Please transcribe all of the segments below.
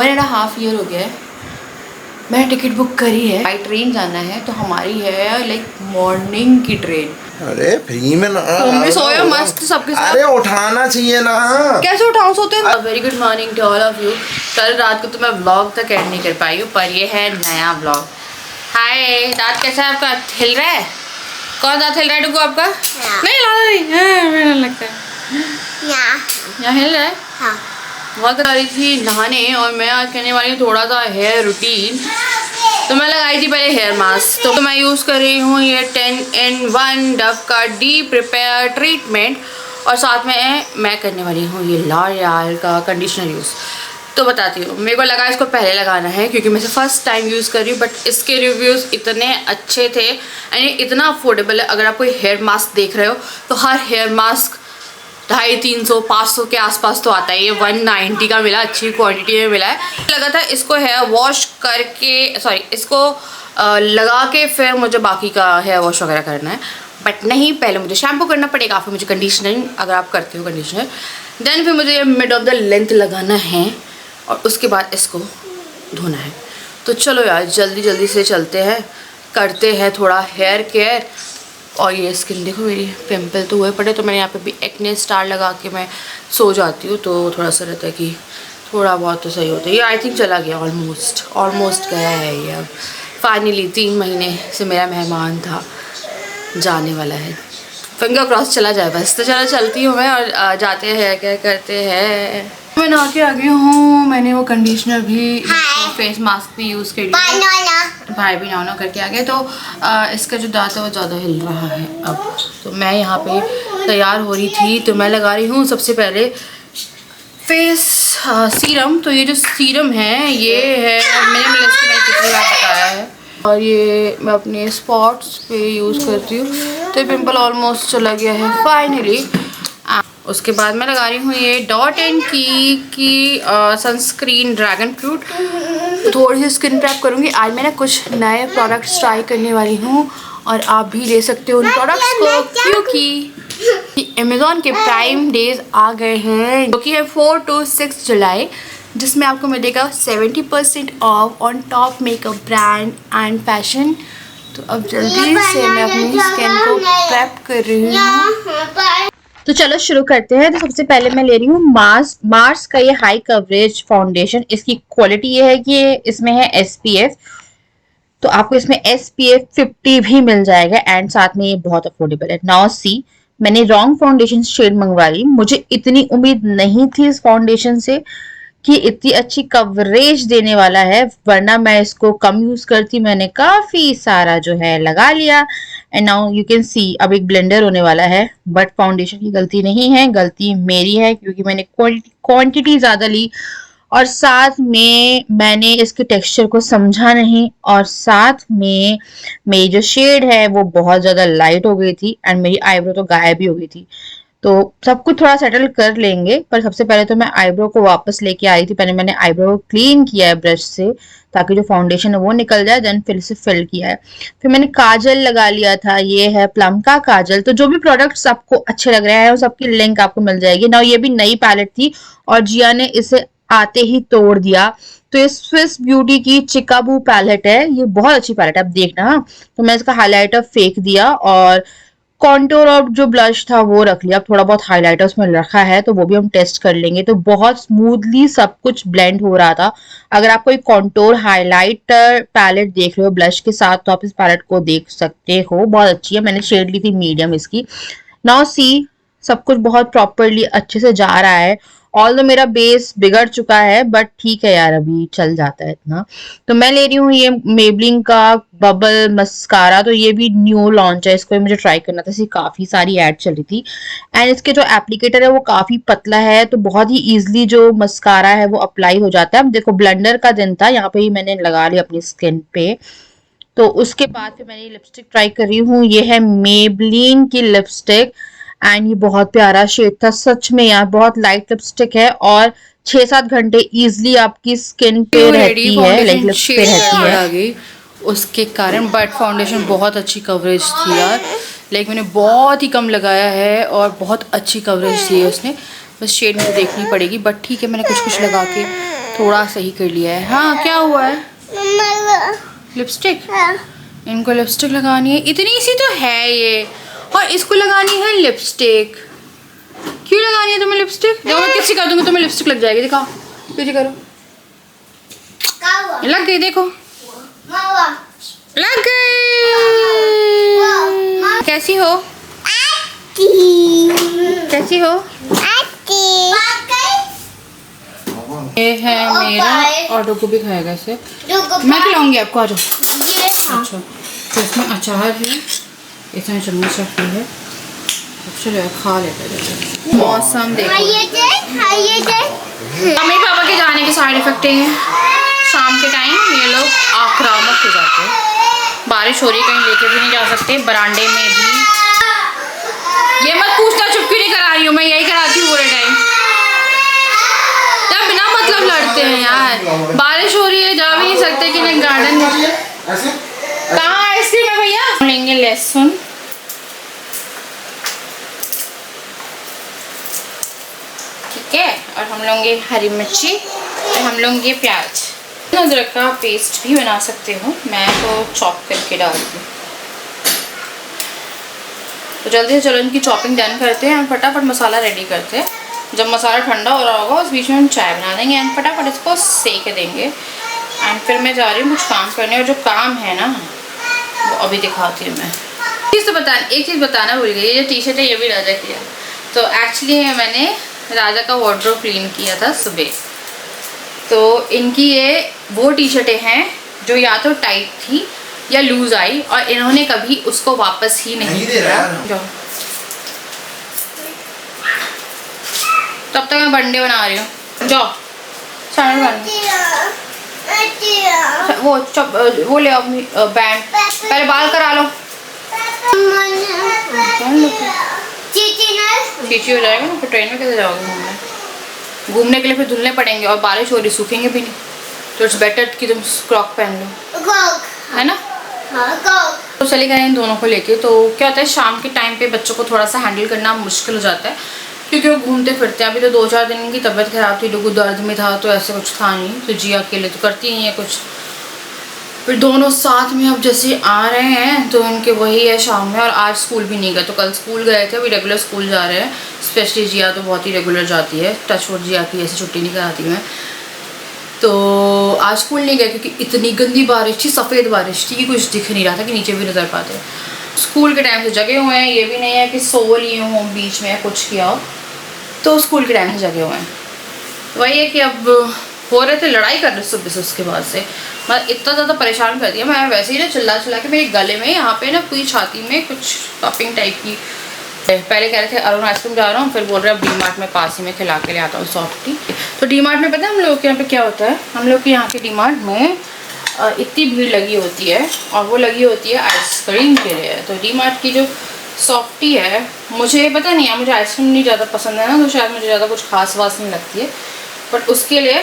1.5 year हो गया है मैंने टिकट बुक करी है। बाई ट्रेन जाना है तो हमारी है लाइक मॉर्निंग की ट्रेन। अरे फ्री में ना तुम भी सोयो मस्त सबके साथ। अरे उठाना चाहिए ना। कैसे उठाऊं, सोते हैं। Very good morning to all of you. कल रात को तो मैं व्लॉग तक एड नहीं कर पाई हूँ, पर ये है नया व्लॉग। हाय, दांत कैसा है आपका? हिल रहा है? कौन दांत हिल रहा है डुगू आपका? नहीं मेरा लगता है यहाँ हिल रहा है। हाँ। बहुत आ रही थी नहाने और मैं आज करने वाली हूँ थोड़ा सा हेयर रूटीन। तो मैं लगाई थी पहले हेयर मास्क, तो मैं यूज़ कर रही हूँ ये 10-in-1 डव का डीप रिपेयर ट्रीटमेंट, और साथ में मैं करने वाली हूँ ये लॉरियल का कंडीशनर यूज़। तो बताती हूँ, मेरे को लगा इसको पहले लगाना है क्योंकि मैं फर्स्ट टाइम यूज़ कर रही हूँ, बट इसके रिव्यूज़ इतने अच्छे थे एंड ये इतना अफोर्डेबल है। अगर आप कोई हेयर मास्क देख रहे हो तो हर हेयर मास्क 250-300-500 के आसपास तो आता है। ये 190 का मिला, अच्छी क्वांटिटी में मिला है। लगा था इसको हेयर वॉश करके, सॉरी, इसको लगा के फिर मुझे बाकी का हेयर वॉश वगैरह करना है, बट नहीं, पहले मुझे शैम्पू करना पड़ेगा, फिर मुझे कंडीशनिंग, अगर आप करते हो कंडीशनर, देन फिर मुझे मिड ऑफ द लेंथ लगाना है और उसके बाद इसको धोना है। तो चलो यार जल्दी जल्दी से चलते हैं, करते हैं थोड़ा हेयर केयर। और ये स्किन देखो, मेरी पिंपल तो हुए पड़े, तो मैंने यहाँ पे भी एक्ने स्टार लगा के मैं सो जाती हूँ, तो थोड़ा सा रहता है कि थोड़ा बहुत तो सही होता है। ये आई थिंक चला गया, ऑलमोस्ट गया है ये। अब फाइनली 3 महीने से मेरा मेहमान था, जाने वाला है, फिंगर क्रॉस चला जाए बस। तो चलो चलती हूँ मैं और जाते हैं क्या करते हैं। मैं नहा के आ गई हूँ, मैंने वो कंडीशनर भी, फेस मास्क भी यूज़ कर लिया, भाई भी नहा करके आ गए। तो इसका जो दांत है वो ज़्यादा हिल रहा है अब। तो मैं यहाँ पे तैयार हो रही थी, तो मैं लगा रही हूँ सबसे पहले फेस सीरम। तो ये जो सीरम है ये है, मैंने कितनी बार बताया है, और ये मैं अपने स्पॉट्स पे यूज़ करती हूँ। तो पिंपल ऑलमोस्ट चला गया है फाइनली। उसके बाद मैं लगा रही हूँ ये डॉट एंड की सनस्क्रीन ड्रैगन फ्रूट। थोड़ी सी स्किन प्रेप करूँगी। आज मैं ना कुछ नए प्रोडक्ट्स ट्राई करने वाली हूँ और आप भी ले सकते हो उन प्रोडक्ट्स को, क्योंकि अमेज़ॉन के प्राइम डेज आ गए हैं, जो कि है 4 to 6 जुलाई, जिसमें आपको मिलेगा 70% of on top makeup brand and fashion. तो अब जल्दी से मैं अपनी स्किन को प्रेप कर रही हूँ। तो चलो शुरू करते हैं। तो सबसे पहले मैं ले रही हूँ मार्स का ये हाई कवरेज फाउंडेशन। इसकी क्वालिटी ये है कि इसमें है SPF, तो आपको इसमें SPF 50 भी मिल जाएगा एंड साथ में ये बहुत अफोर्डेबल है। नाउ सी, मैंने रॉन्ग फाउंडेशन शेड मंगवा ली। मुझे इतनी उम्मीद नहीं थी इस फाउंडेशन से कि इतनी अच्छी कवरेज देने वाला है, वरना मैं इसको कम यूज करती। मैंने काफी सारा जो है लगा लिया and now you can see अब एक ब्लेंडर होने वाला है। बट फाउंडेशन की गलती नहीं है, गलती मेरी है, क्योंकि मैंने क्वांटिटी ज्यादा ली और साथ में मैंने इसके टेक्सचर को समझा नहीं, और साथ में मेरी जो शेड है वो बहुत ज्यादा लाइट हो गई थी एंड मेरी आईब्रो तो गायब ही हो गई थी। तो सब कुछ थोड़ा सेटल कर लेंगे, पर सबसे पहले तो मैं आईब्रो को वापस लेके आई थी। पहले मैंने आईब्रो को क्लीन किया है ब्रश से, ताकि जो फाउंडेशन है वो निकल जाए, देन फिर से फिल किया है। फिर मैंने काजल लगा लिया था, ये है प्लम का काजल। तो जो भी प्रोडक्ट्स आपको अच्छे लग रहे हैं सबकी लिंक आपको मिल जाएगी। ना ये भी नई पैलेट थी और जिया ने इसे आते ही तोड़ दिया। तो ये स्विस ब्यूटी की चिकाबू पैलेट है, ये बहुत अच्छी पैलेट है, आप देखना। तो मैं इसका हाईलाइटर फेंक दिया और कॉन्टोर और जो ब्लश था वो रख लिया। अब थोड़ा बहुत हाइलाइटर उसमें रखा है, तो वो भी हम टेस्ट कर लेंगे। तो बहुत स्मूथली सब कुछ ब्लेंड हो रहा था। अगर आप कोई कॉन्टोर हाइलाइटर पैलेट देख रहे हो ब्लश के साथ, तो आप इस पैलेट को देख सकते हो, बहुत अच्छी है। मैंने शेड ली थी मीडियम इसकी। नाउ सी, सब कुछ बहुत प्रॉपरली अच्छे से जा रहा है। ऑल मेरा बेस बिगड़ चुका है, बट ठीक है यार, अभी चल जाता है इतना। तो मैं ले रही हूँ ये मेबलिन का बबल मस्कारा। तो ये भी न्यू लॉन्च है, इसको मुझे ट्राई करना था। इसकी काफी सारी ऐड चल रही थी एंड इसके जो एप्लीकेटर है वो काफी पतला है, तो बहुत ही इजीली जो मस्कारा है वो अप्लाई हो जाता है। अब देखो, ब्लेंडर का दिन था, यहाँ पे ही मैंने लगा लिया अपनी स्किन पे। तो उसके बाद फिर मैंने लिपस्टिक ट्राई कर रही हूँ। ये है मेबलिन की लिपस्टिक एंड ये बहुत प्यारा शेड था सच में यार, बहुत लाइट लिपस्टिक है और 6-7 घंटे इजीली आपकी स्किन पे रहती है, लाइक लिप्स पे रहती है उसके कारण। बट फाउंडेशन बहुत अच्छी कवरेज थी यार, लाइक मैंने बहुत ही कम लगाया है और बहुत अच्छी कवरेज दी है उसने। बस शेड मुझे देखनी पड़ेगी, बट ठीक है, मैंने कुछ लगा के थोड़ा सही कर लिया है। हाँ क्या हुआ है? लिपस्टिक? इनको लिपस्टिक लगानी है, इतनी सी तो है ये, और इसको लगानी है लिपस्टिक। क्यों लगानी है तुम्हें लिपस्टिक? देखो मैं किसी कर दूंगी तुम्हें लिपस्टिक लग जाएगी। दिखाओ, पीछे करो। लग गई, देखो लग गई। कैसी हो? कैसी हो? ये है मेरा, और डोगो भी खाएगा इसे। मैं खिलाऊंगी आपको, आ जाओ। अच्छा, तो इसमें अचार है, इसमें चम्मच रखी है। चलो खा लेते हैं। मौसम देखो, मम्मी पापा के जाने के साइड इफेक्ट हैं। शाम के टाइम ये लोग आक्रामक हो जाते हैं। बारिश हो रही, कहीं लेके भी नहीं जा सकते, बरामदे में भी। ये मत पूछना चुप क्यों नहीं करा रही हूँ, मैं यही कराती हूँ पूरे टाइम। बिना मतलब लड़ते हैं यार। बारिश हो रही है, जा भी नहीं सकते कि नहीं गार्डन में। कहाँ आइसक्रीम है भैया? हम लेंगे लहसुन, ठीक है, और हम लेंगे हरी मिर्ची, और हम लेंगे प्याज। अदरक का पेस्ट भी बना सकते हो, मैं तो चॉप करके डालती हूँ। तो जल्दी से चलो इनकी चॉपिंग डन करते हैं और फटाफट मसाला रेडी करते हैं। जब मसाला ठंडा हो रहा होगा उस बीच में हम चाय बना देंगे एंड फटाफट इसको सेक देंगे। एंड फिर मैं जा रही हूँ कुछ काम करने, और जो काम है ना वो अभी दिखाती हूँ मैं। एक चीज़ बताना भूल गई, ये जो टी शर्ट है ये भी राजा की है। तो एक्चुअली मैंने राजा का वार्डरोब क्लीन किया था सुबह, तो इनकी ये वो टी शर्टें हैं जो या तो टाइट थी या लूज आई, और इन्होंने कभी उसको वापस ही नहीं किया। तब तक मैं बंडे बना रही हूँ, जाओ सैंडल बन। वो ले आओ बैंड, पहले बाल करा लो। चीची हो जाएगा ना, फिर ट्रेन में कैसे जाओगे घूमने? घूमने के लिए फिर धुलने पड़ेंगे, और बारिश हो रही, सूखेंगे भी नहीं। तो इट्स बेटर कि तुम क्रॉक पहन लो, है ना? तो चले गए इन दोनों को लेके। तो क्या होता है, शाम के टाइम पे बच्चों को थोड़ा सा हैंडल करना मुश्किल हो जाता है, क्योंकि वो घूमते फिरते हैं। अभी तो 2-4 दिन की तबीयत खराब थी, डुगू दर्द में था, तो ऐसे कुछ था नहीं। तो जी अकेले तो करती नहीं है कुछ। फिर दोनों साथ में अब जैसे आ रहे हैं तो इनके वही है शाम में। और आज स्कूल भी नहीं गए, तो कल स्कूल गए थे, अभी रेगुलर स्कूल जा रहे हैं। स्पेशली जिया तो बहुत ही रेगुलर जाती है, टचवुड जिया की ऐसी छुट्टी नहीं कराती मैं। तो आज स्कूल नहीं गए क्योंकि इतनी गंदी बारिश थी, सफ़ेद बारिश थी कि कुछ दिख नहीं रहा था कि नीचे भी नज़र पाते। स्कूल के टाइम से जगे हुए हैं, ये भी नहीं है कि सो लिए हों बीच में कुछ किया हो, तो स्कूल के टाइम से जगे हुए हैं। वही है कि अब हो रहे थे, लड़ाई कर रहे सुबह से, उसके बाद से मैं इतना ज़्यादा परेशान कर दिया। मैं वैसे ही ना चिल्ला के मेरे गले में यहाँ पे ना पूरी छाती में कुछ टॉपिंग टाइप की। पहले कह रहे थे अरुण आइसक्रीम जा रहा हूँ, फिर बोल रहे हैं अब डी-मार्ट में पास ही में खिला के ले आता हूँ सॉफ्टी। तो डी-मार्ट में पता है हम लोग के यहाँ पे क्या होता है, हम लोग के यहाँ के डी-मार्ट में इतनी भीड़ लगी होती है, और वो लगी होती है आइसक्रीम के लिए। तो डी-मार्ट की जो सॉफ्टी है, मुझे पता नहीं है, मुझे आइसक्रीम नहीं ज़्यादा पसंद है ना, तो शायद मुझे ज़्यादा कुछ खास वास नहीं लगती है। बट उसके लिए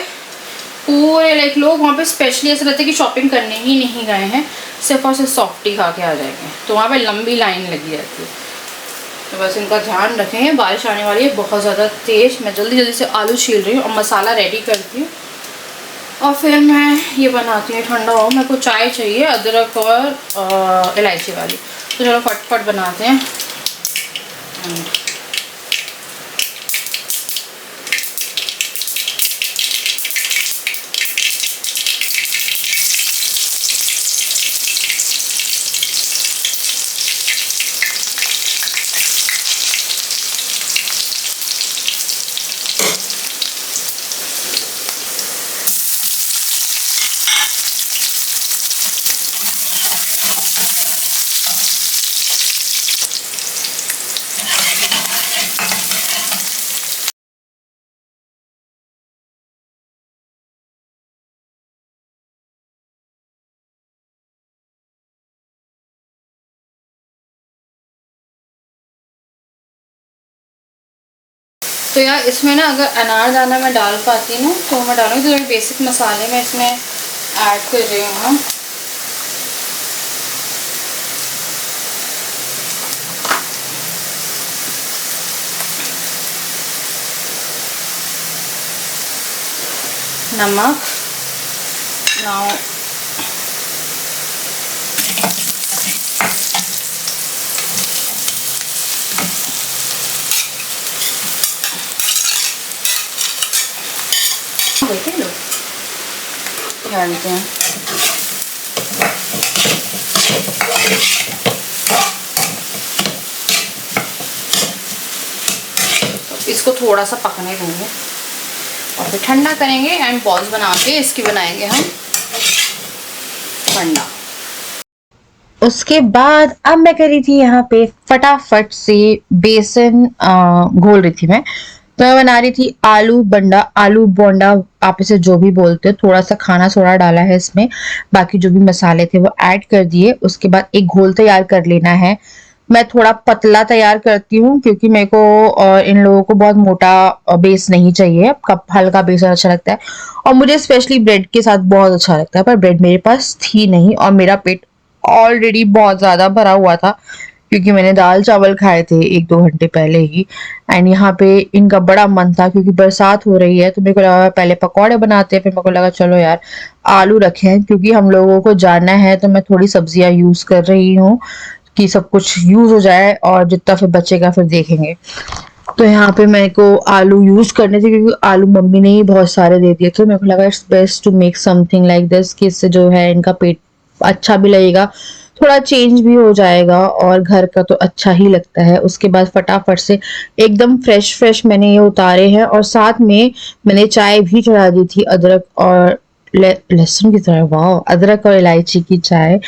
पूरे लाइक लोग वहाँ पे स्पेशली ऐसा रहता है कि शॉपिंग करने ही नहीं गए हैं, सिर्फ और सिर्फ सॉफ्टी खा के आ जाएंगे। तो वहाँ पे लंबी लाइन लगी रहती है। तो बस इनका ध्यान रखें, बारिश आने वाली है बहुत ज़्यादा तेज़। मैं जल्दी से आलू छील रही हूँ और मसाला रेडी करती हूँ, और फिर मैं ये बनाती हूँ। ठंडा हो, मेरे को चाय चाहिए अदरक और इलायची वाली। तो चलो फटफट बनाते हैं। तो यार इसमें ना अगर अनारदाना मैं डाल पाती ना तो मैं डालूँगी। तो बेसिक मसाले मैं इसमें ऐड कर रही हूँ ना। नमक। नाउ डालते हैं। तो इसको थोड़ा सा पकने देंगे और फिर ठंडा करेंगे एंड बॉल्स बना के इसकी बनाएंगे हम ठंडा। उसके बाद अब मैं कर रही थी यहाँ पे फटाफट से बेसन घोल रही थी मैं। तो मैं बना रही थी आलू बंडा, आलू बोंडा, आप इसे जो भी बोलते हो। थोड़ा सा खाना सोडा डाला है इसमें, बाकी जो भी मसाले थे वो ऐड कर दिए। उसके बाद एक घोल तैयार कर लेना है। मैं थोड़ा पतला तैयार करती हूँ क्योंकि मेरे को इन लोगों को बहुत मोटा बेस नहीं चाहिए, कप हल्का बेसन अच्छा लगता है। और मुझे स्पेशली ब्रेड के साथ बहुत अच्छा लगता है, पर ब्रेड मेरे पास थी नहीं और मेरा पेट ऑलरेडी बहुत ज्यादा भरा हुआ था क्योंकि मैंने दाल चावल खाए थे 1-2 घंटे पहले ही। एंड यहाँ पे इनका बड़ा मन था क्योंकि बरसात हो रही है, तो मेरे को लगा पहले पकौड़े बनाते हैं। फिर मेरे को लगा चलो यार आलू रखे हैं क्योंकि हम लोगों को जाना है, तो मैं थोड़ी सब्जियां यूज कर रही हूँ कि सब कुछ यूज हो जाए और जितना फिर बचेगा फिर देखेंगे। तो यहाँ पे मेरे को आलू यूज करने थे क्योंकि आलू मम्मी ने ही बहुत सारे दे दिए थे। मेरे को लगा it's best to make something like this कि इससे जो है इनका पेट अच्छा भी लगेगा, थोड़ा चेंज भी हो जाएगा और घर का तो अच्छा ही लगता है। उसके बाद फटाफट से एकदम फ्रेश फ्रेश मैंने ये उतारे हैं और साथ में मैंने चाय भी चढ़ा दी थी, अदरक और लहसुन की तरह, वाह, अदरक और इलायची की चाय।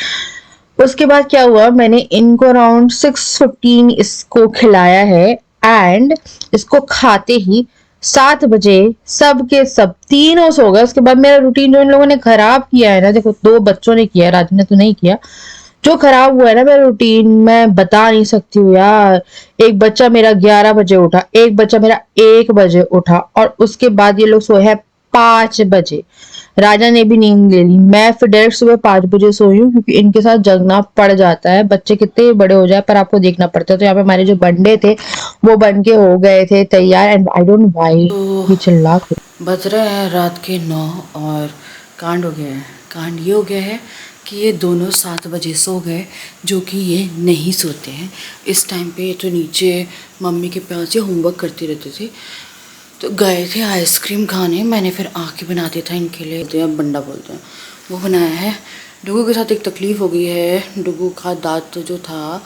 उसके बाद क्या हुआ, मैंने इनको अराउंड 6:15 इसको खिलाया है एंड इसको खाते ही 7 बजे सब के सब तीनों सो गए। उसके बाद मेरा रूटीन जो इन लोगों ने खराब किया है ना, देखो 2 बच्चों ने किया, राजू ने तो नहीं किया, जो खराब हुआ है ना मेरा रूटीन मैं बता नहीं सकती हूँ यार। एक बच्चा मेरा 11 बजे उठा, एक बच्चा मेरा 1 बजे उठा और उसके बाद ये लोग सोए हैं 5 बजे। राजा ने भी नींद ले ली, मैं फिर डायरेक्ट सुबह 5 बजे सोई हूँ क्योंकि इनके साथ जगना पड़ जाता है। बच्चे कितने बड़े हो जाए पर आपको देखना पड़ता है। तो यहाँ पे हमारे जो बंडे थे वो बन के हो गए थे तैयार एंड आई डोंट व्हाई ये चिल्ला। बज रहे हैं रात के 9 और कांड हो गया है। कांड ये हो गया है कि ये दोनों 7 बजे सो गए, जो कि ये नहीं सोते हैं इस टाइम पे। तो नीचे मम्मी के पास से होमवर्क करते रहते थे, तो गए थे आइसक्रीम खाने। मैंने फिर आके बना दिया था इनके लिए, तो अब बंडा बोलते हैं, वो बनाया है। डुगू के साथ एक तकलीफ़ हो गई है, डुगू का दांत जो था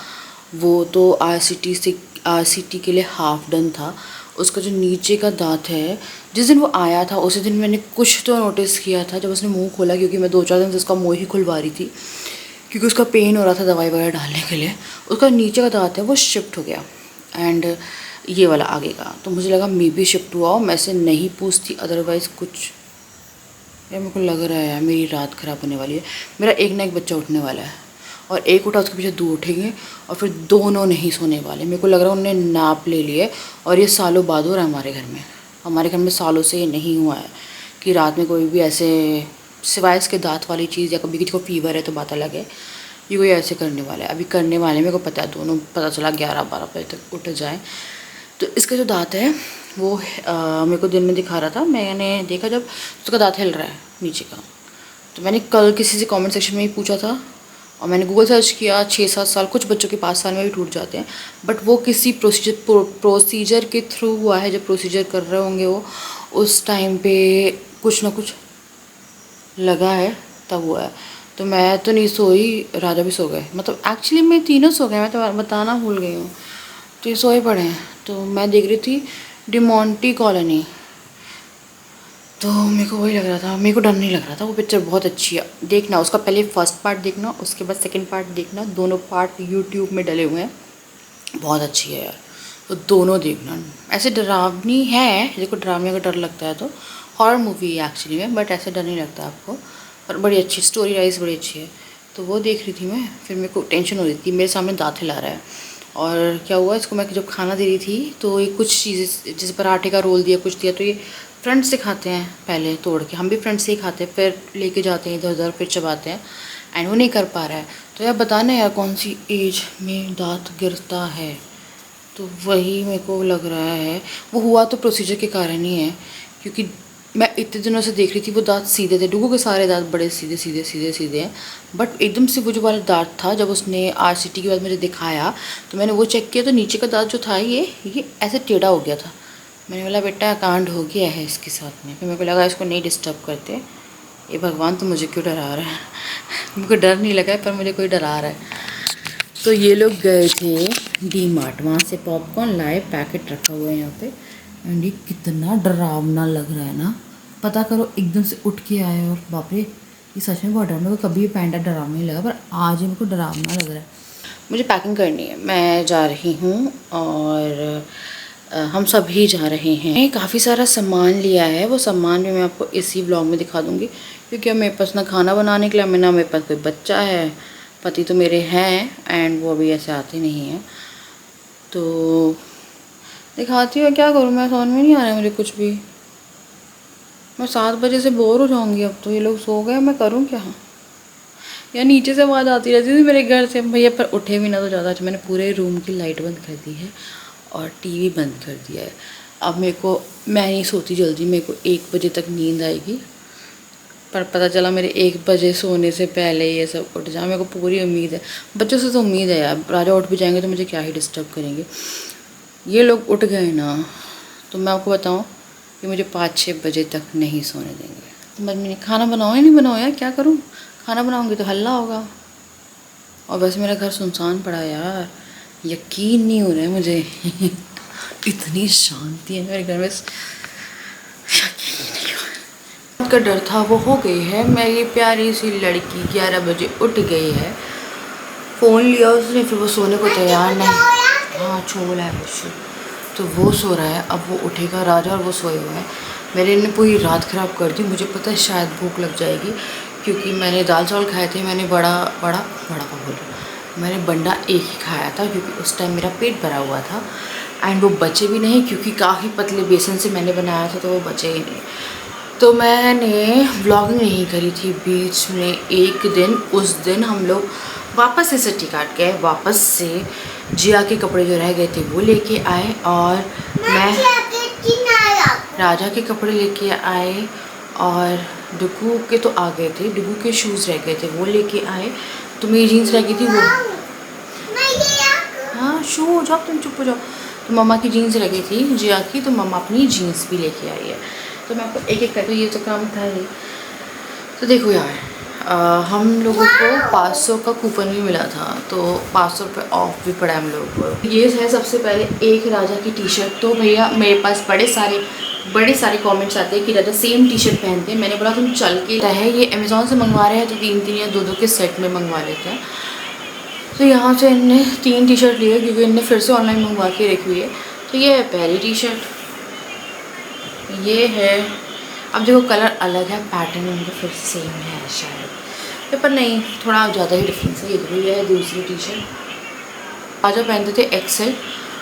वो तो RCT के लिए हाफ डन था। उसका जो नीचे का दांत है, जिस दिन वो आया था उसी दिन मैंने कुछ तो नोटिस किया था जब उसने मुंह खोला, क्योंकि मैं 2-4 दिन से उसका मुंह ही खुलवा रही थी क्योंकि उसका पेन हो रहा था दवाई वगैरह डालने के लिए। उसका नीचे का दांत है वो शिफ्ट हो गया एंड ये वाला आगे का, तो मुझे लगा मे बी शिफ्ट हुआ हो। मैं से नहीं पूछती, अदरवाइज़ कुछ यार मेरे को लग रहा है यार मेरी रात ख़राब होने वाली है। मेरा एक ना एक बच्चा उठने वाला है और एक उठा उसके पीछे 2 उठेंगे और फिर दोनों नहीं सोने वाले। मेरे को लग रहा है उन्होंने नाप ले लिए और ये सालों बाद हो रहा है हमारे घर में। हमारे घर में सालों से ये नहीं हुआ है कि रात में कोई भी ऐसे, सिवाय इसके दांत वाली चीज़ या कभी किसी को फीवर है तो बात अलग है, ये कोई ऐसे करने वाला है। अभी करने वाले मेरे को पता है, दोनों पता चला 11-12 बजे तक उठ जाए। तो इसका जो दांत है वो मेरे को दिन में दिखा रहा था, मैंने देखा जब उसका दांत हिल रहा है नीचे का। तो मैंने कल किसी से कमेंट सेक्शन में ही पूछा था और मैंने गूगल सर्च किया, 6-7 साल, कुछ बच्चों के 5 साल में भी टूट जाते हैं, बट वो किसी प्रोसीजर के थ्रू हुआ है। जब प्रोसीजर कर रहे होंगे वो उस टाइम पे कुछ ना कुछ लगा है तब हुआ है। तो मैं तो नहीं सोई, राजा भी सो गए, मतलब एक्चुअली मैं तीनों सो गए, मैं तो बताना भूल गई हूँ। तो ये सोए पड़े हैं। तो मैं देख रही थी डिमोंटी कॉलोनी, तो मेरे को वही लग रहा था, मेरे को डर नहीं लग रहा था। वो पिक्चर बहुत अच्छी है, देखना उसका पहले फर्स्ट पार्ट देखना, उसके बाद सेकंड पार्ट देखना। दोनों पार्ट यूट्यूब में डले हुए हैं, बहुत अच्छी है यार, तो दोनों देखना। ऐसे डरावनी है, देखो ड्रामे का डर लगता है तो हॉरर मूवी है एक्चुअली में, बट ऐसे डर नहीं लगता आपको, पर बड़ी अच्छी स्टोरी राइज बड़ी अच्छी है। तो वो देख रही थी मैं, फिर मेरे को टेंशन हो रही थी, मेरे सामने दांत हिला रहा है। और क्या हुआ, इसको मैं जब खाना दे रही थी तो ये कुछ चीज़ें जैसे पराठे का रोल दिया, कुछ दिया, तो ये फ्रंट से खाते हैं पहले तोड़ के, हम भी फ्रंट से ही खाते हैं, फिर लेके जाते हैं इधर उधर, फिर चबाते हैं, एंड वो नहीं कर पा रहा है। तो यार बताना यार कौन सी एज में दांत गिरता है, तो वही मेरे को लग रहा है। वो हुआ तो प्रोसीजर के कारण ही है, क्योंकि मैं इतने दिनों से देख रही थी वो दांत सीधे थे, डुगू के सारे दांत बड़े सीधे सीधे सीधे सीधे हैं, बट एकदम से वो जो वाला दांत था जब उसने RCT के बाद मुझे दिखाया तो मैंने वो चेक किया तो नीचे का दांत जो था ये ऐसे टेढ़ा हो गया था। मैंने बोला बेटा कांड हो गया है इसके साथ में। फिर मेरे को लगा इसको नहीं डिस्टर्ब करते, ये भगवान तो मुझे क्यों डरा रहा है मुझको डर नहीं लगा है पर मुझे कोई डरा रहा है। तो ये लोग गए थे DMart, वहाँ से पॉपकॉर्न लाए, पैकेट रखा हुआ है यहाँ पे। एंड ये कितना डरावना लग रहा है ना, पता करो एकदम से उठ के आए और बाप रे ये सच में बहुत डर, मेरे को कभी भी पैंडा डरावना नहीं लगा पर आज इनको डरावना लग रहा है। मुझे पैकिंग करनी है, मैं जा रही हूँ और हम सभी जा रहे हैं। काफ़ी सारा सामान लिया है, वो सामान भी मैं आपको इसी व्लॉग में दिखा दूँगी क्योंकि अब मेरे पास ना खाना बनाने के लिए ना मेरे पास कोई बच्चा है, पति तो मेरे हैं एंड वो अभी ऐसे आते नहीं हैं, तो दिखाती हूँ क्या करूँ। मैं समझ में नहीं आ रहा है मुझे कुछ भी, मैं 7 बजे से बोर हो जाऊँगी अब तो, ये लोग सो गए मैं करूँ क्या। या नीचे से आवाज़ आती रहती थी मेरे घर से भैया, पर उठे भी ना तो ज़्यादा अच्छा। मैंने पूरे रूम की लाइट बंद कर दी है और TV बंद कर दिया है। अब मैं नहीं सोती जल्दी, मेरे को 1 बजे तक नींद आएगी, पर पता चला मेरे 1 बजे सोने से पहले ये सब उठ जाए। मेरे को पूरी उम्मीद है, बच्चों से तो उम्मीद है यार, राजा उठ भी जाएंगे तो मुझे क्या ही डिस्टर्ब करेंगे। ये लोग उठ गए ना तो मैं आपको बताऊं कि मुझे 5-6 बजे तक नहीं सोने देंगे। समझ में नहीं, खाना बनाओ या नहीं बनाओ यार, क्या करूं। खाना बनाऊंगी तो हल्ला होगा, और वैसे मेरा घर सुनसान पड़ा यार, यकीन नहीं हो रहा है मुझे इतनी शांति है मेरे घर में, यकीन नहीं हो रहा। का डर था वो हो गई है। मेरी प्यारी सी लड़की 11 बजे उठ गई है, फ़ोन लिया उसने, फिर वो सोने को तैयार नहीं। हाँ छोला है कुछ, तो वो सो रहा है, अब वो उठेगा राजा और वो सोए हुए हैं। मेरे ने पूरी रात ख़राब कर दी, मुझे पता है शायद भूख लग जाएगी क्योंकि मैंने दाल चावल खाए थे, मैंने बड़ा मैंने बंडा एक ही खाया था क्योंकि उस टाइम मेरा पेट भरा हुआ था एंड वो बचे भी नहीं क्योंकि काफ़ी पतले बेसन से मैंने बनाया था तो वो बचे ही नहीं। तो मैंने व्लॉगिंग नहीं करी थी बीच में एक दिन, उस दिन हम लोग वापस से सिटी काट गए, वापस से जिया के कपड़े जो रह गए थे वो लेके आए और मैं राजा के कपड़े लेके आए और डुगू के तो आ गए थे, डुगू के शूज़ रह गए थे वो लेके आए, तो मेरी जीन्स रह गई थी वो। हाँ शू जाओ तुम, चुप हो जाओ। तो मम्मा की जीन्स रह गई थी जिया की, तो मम्मा अपनी जीन्स भी लेके आई है। तो मैं आपको एक एक करके, ये तो काम था ही। तो देखो यार हम लोगों को 500 का कूपन भी मिला था, तो 500 रुपये ऑफ भी पड़ा हम लोगों को। ये है सबसे पहले एक राजा की टी-शर्ट। तो भैया मेरे पास बड़े सारे कमेंट्स आते हैं कि राजा सेम टी-शर्ट पहनते हैं। मैंने बोला तुम चल के है, ये अमेज़ॉन से मंगवा रहे हैं तो 3 या 2 के सेट में मंगवा लेते हैं। तो यहाँ से इनने 3 टी-शर्ट लिए क्योंकि इनने फिर से ऑनलाइन मंगवा के रखी हुई है। तो ये है पहली टी-शर्ट, ये है, अब देखो कलर अलग है, पैटर्न उनका फिर सेम है शायद, पर नहीं थोड़ा ज़्यादा ही डिफरेंस है। ये है दूसरी टी-शर्ट। राजा पहनते थे XL,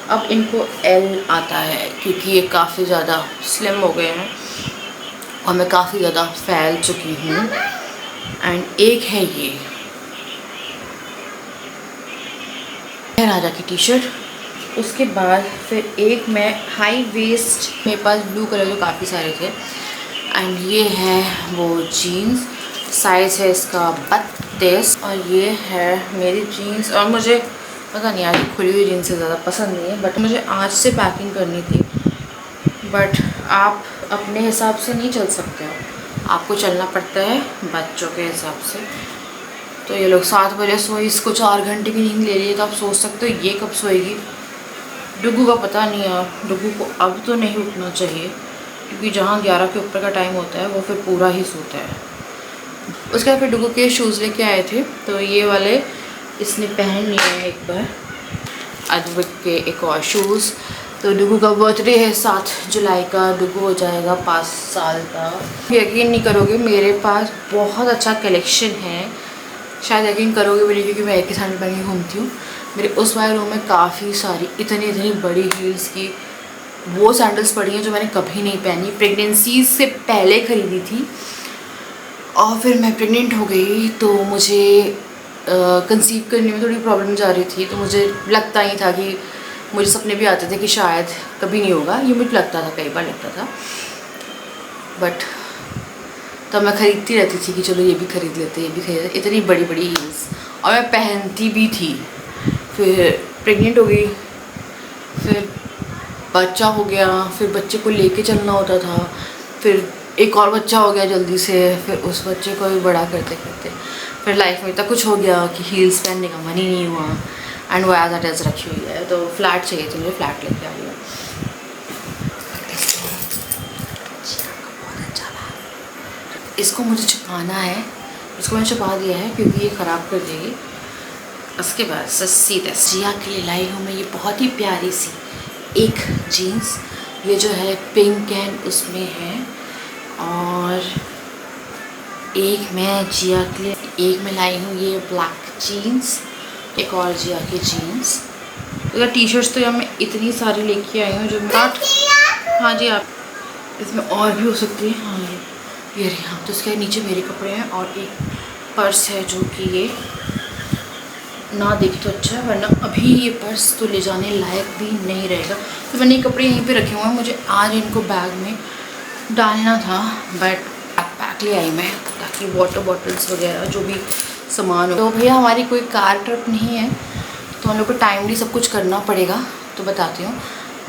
अब इनको L आता है क्योंकि ये काफ़ी ज़्यादा स्लिम हो गए हैं और मैं काफ़ी ज़्यादा फैल चुकी हूँ। एंड एक है ये राजा की टी-शर्ट, उसके बाद फिर एक मैं हाई वेस्ट, मेरे पास ब्लू कलर के काफ़ी सारे थे। एंड ये है वो जीन्स, साइज़ है इसका 32 और ये है मेरी जीन्स। और मुझे पता नहीं आज खुली हुई जीन्स से ज़्यादा पसंद नहीं है, बट मुझे आज से पैकिंग करनी थी, बट आप अपने हिसाब से नहीं चल सकते हो, आपको चलना पड़ता है बच्चों के हिसाब से। तो ये लोग 7 बजे सोई, इसको 4 घंटे की नींद ले रही है, तो आप सोच सकते हो ये कब सोएगी। डुगू का पता नहीं है, डुगू को अब तो नहीं उठना चाहिए क्योंकि जहाँ 11 के ऊपर का टाइम होता है वो फिर पूरा ही सोता है। उसके बाद फिर डुगू के शूज़ लेके आए थे, तो ये वाले इसने पहन लिए हैं एक बार, अद्विक के एक और शूज़। तो डुगू का बर्थडे है 7 जुलाई का, डुगू हो जाएगा 5 साल का। यकीन नहीं करोगे मेरे पास बहुत अच्छा कलेक्शन है, शायद यकीन करोगे मेरी, क्योंकि मैं एक ही सैंडल पहन के घूमती हूँ। मेरे उस वाले रूम में काफ़ी सारी इतनी बड़ी हील्स की वो सैंडल्स पड़ी हैं जो मैंने कभी नहीं पहनी, प्रेगनेंसी से पहले ख़रीदी थी और फिर मैं प्रेग्नेंट हो गई तो मुझे कंसीव करने में थोड़ी प्रॉब्लम जा रही थी, तो मुझे लगता ही था कि मुझे सपने भी आते थे कि शायद कभी नहीं होगा, ये मुझे लगता था, कई बार लगता था। बट तब मैं ख़रीदती रहती थी कि चलो ये भी ख़रीद लेते, ये भी खरीद लेते, इतनी बड़ी बड़ी हील्स, और मैं पहनती भी थी। फिर प्रेग्नेंट हो गई, फिर बच्चा हो गया, फिर बच्चे को लेके चलना होता था, फिर एक और बच्चा हो गया जल्दी से, फिर उस बच्चे को भी बड़ा करते करते फिर लाइफ में इतना कुछ हो गया कि हील्स पहनने का मन ही नहीं हुआ। एंड वो एज एट एज रखी हुई है, तो फ्लैट चाहिए थी मुझे, फ्लैट लेके आई हूँ। इसको मुझे छुपाना है, इसको मैंने छुपा दिया है क्योंकि ये ख़राब कर देगी। उसके बाद सीधा जिया के लिए लाई हूँ मैं ये बहुत ही प्यारी सी एक जीन्स, ये जो है पिंक एंड उसमें है, और एक मैं जिया के लिए एक मैं लाई हूँ ये ब्लैक जीन्स, एक और जिया की जीन्स। तो टी शर्ट्स तो यहाँ मैं इतनी सारी लेके आई हूँ जो हाँ जी आप इसमें और भी हो सकती है। हाँ ये रही, हाँ तो इसके नीचे मेरे कपड़े हैं, और एक पर्स है जो कि ये ना देखे तो अच्छा है, वरना अभी ये पर्स तो ले जाने लायक भी नहीं रहेगा। तो मैंने ये कपड़े यहीं पे रखे हुए हैं, मुझे आज इनको बैग में डालना था, बट बैग ले आई मैं ताकि वाटर बॉटल्स वगैरह जो भी सामान हो। तो भैया हमारी कोई कार ट्रिप नहीं है, तो हम लोग को टाइमली सब कुछ करना पड़ेगा। तो बताती हूँ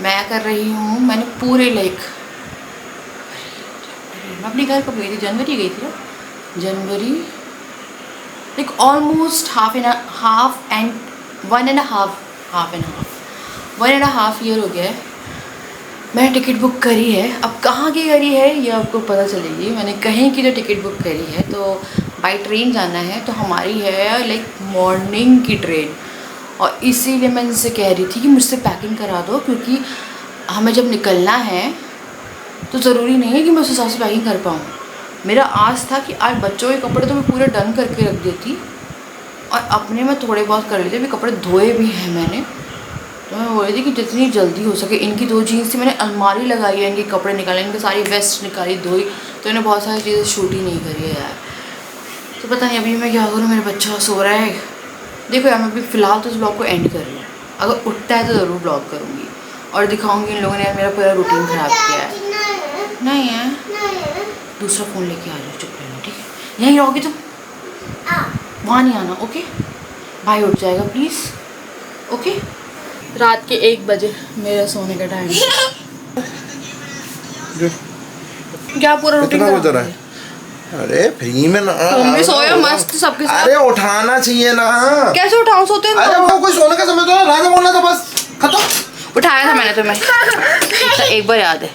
मैं कर रही हूँ, मैंने पूरे मैं अपने घर कब गई थी, जनवरी गई थी ना, जनवरी like almost half and one and half year हो गया है मैंने टिकट बुक करी है। अब कहाँ की करी है ये आपको पता चलेगी, मैंने कहीं की जो टिकट बुक करी है। तो बाई ट्रेन जाना है, तो हमारी है लाइक मॉर्निंग की ट्रेन, और इसीलिए मैं इनसे कह रही थी कि मुझसे पैकिंग करा दो, क्योंकि हमें जब निकलना है तो ज़रूरी नहीं है कि मैं उस हिसाब से पैकिंग कर पाऊँ। मेरा आस था कि आज बच्चों के कपड़े तो मैं पूरे डन करके रख देती, और अपने में थोड़े बहुत कर लेते। अभी कपड़े धोए भी हैं मैंने, तो मैं बोल रही थी कि जितनी जल्दी हो सके। इनकी 2 जीन्स थी, मैंने अलमारी लगाई है, इनके कपड़े निकाले, इनकी सारी वेस्ट निकाली धोई, तो इन्हें बहुत सारी चीज़ें शूट ही नहीं करी है यार। तो पता नहीं अभी मैं क्या करूँ, मेरा बच्चा सो रहा है। देखो यार मैं अभी फ़िलहाल तो इस ब्लॉग को एंड कर रही हूँ, अगर उठता है तो ज़रूर ब्लॉग करूँगी और दिखाऊँगी इन लोगों ने मेरा पूरा रूटीन ख़राब किया है। नहीं है, दूसरा फ़ोन लेके आ जाओ, चुप रहना ठीक है, यहीं रहोगी तुम, वहाँ नहीं आना, ओके। भाई उठ जाएगा प्लीज़, ओके। रात के 1 बजे मेरा सोने का टाइम क्या पूरा रूटीन बज रहा है? अरे फ्री में ना, तुम भी सोयो मस्त सबके साथ। अरे उठाना चाहिए ना। कैसे उठाऊं, सोते हैं अरे वो कोई सोने का समय तो राजा बोलना था बस, खत्म। उठाया था मैंने तुम्हें, एक बार याद है।